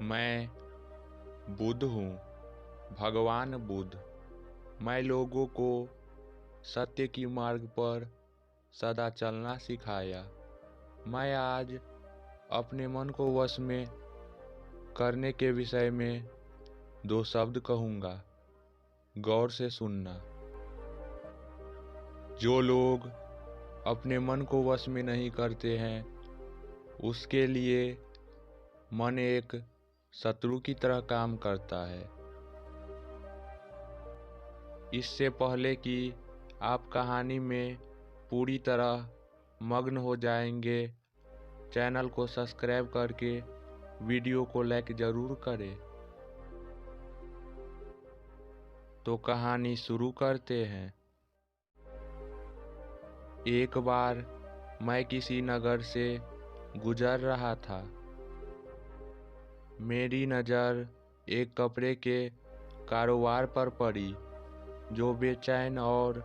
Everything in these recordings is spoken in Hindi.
मैं बुद्ध हूँ, भगवान बुद्ध। मैं लोगों को सत्य की मार्ग पर सदा चलना सिखाया। मैं आज अपने मन को वश में करने के विषय में 2 शब्द कहूँगा, गौर से सुनना। जो लोग अपने मन को वश में नहीं करते हैं, उसके लिए मन एक शत्रु की तरह काम करता है। इससे पहले कि आप कहानी में पूरी तरह मग्न हो जाएंगे, चैनल को सब्सक्राइब करके वीडियो को लाइक जरूर करें। तो कहानी शुरू करते हैं। एक बार मैं किसी नगर से गुजर रहा था। मेरी नज़र एक कपड़े के कारोबार पर पड़ी जो बेचैन और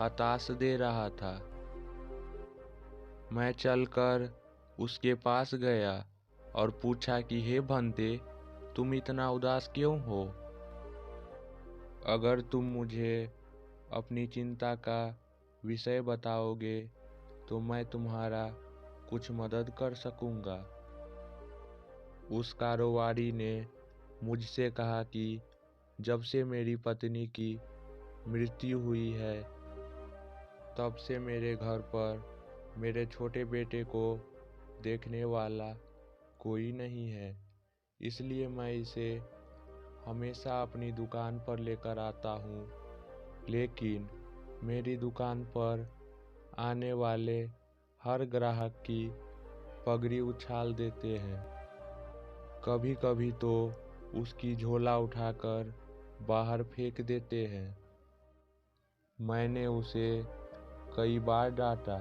हताश दे रहा था। मैं चलकर उसके पास गया और पूछा कि हे बंदे, तुम इतना उदास क्यों हो? अगर तुम मुझे अपनी चिंता का विषय बताओगे तो मैं तुम्हारा कुछ मदद कर सकूंगा। उस कारोबारी ने मुझसे कहा कि जब से मेरी पत्नी की मृत्यु हुई है, तब से मेरे घर पर मेरे छोटे बेटे को देखने वाला कोई नहीं है। इसलिए मैं इसे हमेशा अपनी दुकान पर लेकर आता हूँ, लेकिन मेरी दुकान पर आने वाले हर ग्राहक की पगड़ी उछाल देते हैं। कभी कभी तो उसकी झोला उठाकर बाहर फेंक देते हैं। मैंने उसे कई बार डांटा,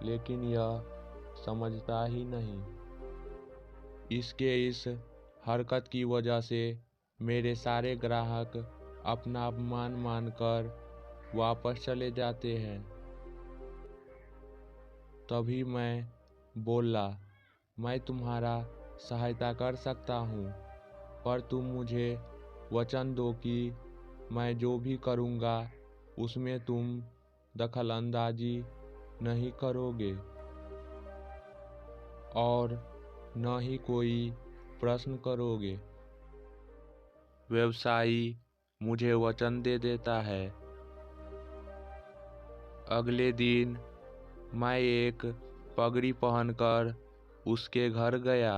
लेकिन यह समझता ही नहीं। इसके इस हरकत की वजह से मेरे सारे ग्राहक अपना अपमान मानकर वापस चले जाते हैं। तभी मैं बोला, मैं तुम्हारा सहायता कर सकता हूँ, पर तुम मुझे वचन दो कि मैं जो भी करूँगा उसमें तुम दखलंदाजी नहीं करोगे और न ही कोई प्रश्न करोगे। व्यवसायी मुझे वचन दे देता है। अगले दिन मैं एक पगड़ी पहनकर उसके घर गया।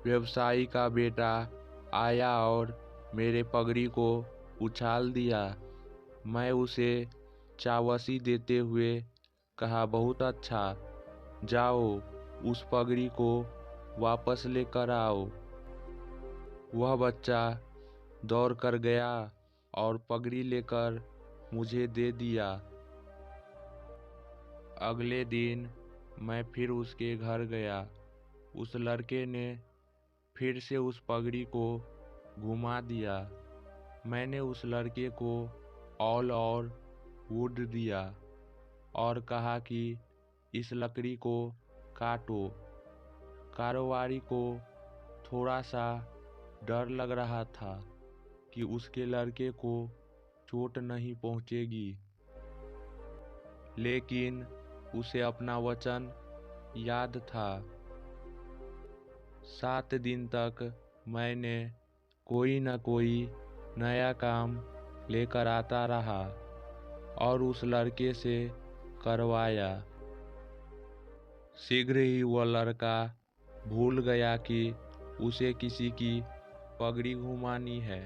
व्यवसायी का बेटा आया और मेरे पगड़ी को उछाल दिया। मैं उसे चावसी देते हुए कहा, बहुत अच्छा, जाओ उस पगड़ी को वापस लेकर आओ। वह बच्चा दौड़ कर गया और पगड़ी लेकर मुझे दे दिया। अगले दिन मैं फिर उसके घर गया। उस लड़के ने फिर से उस पगड़ी को घुमा दिया। मैंने उस लड़के को ऑल और वुड दिया और कहा कि इस लकड़ी को काटो। कारोबारी को थोड़ा सा डर लग रहा था कि उसके लड़के को चोट नहीं पहुंचेगी, लेकिन उसे अपना वचन याद था। 7 दिन तक मैंने कोई न कोई नया काम लेकर आता रहा और उस लड़के से करवाया। शीघ्र ही वह लड़का भूल गया कि उसे किसी की पगड़ी घुमानी है।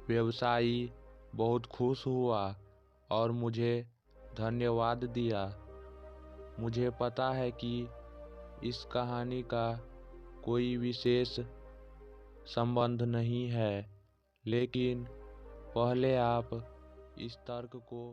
व्यवसायी बहुत खुश हुआ और मुझे धन्यवाद दिया। मुझे पता है कि इस कहानी का कोई विशेष संबंध नहीं है, लेकिन पहले आप इस तर्क को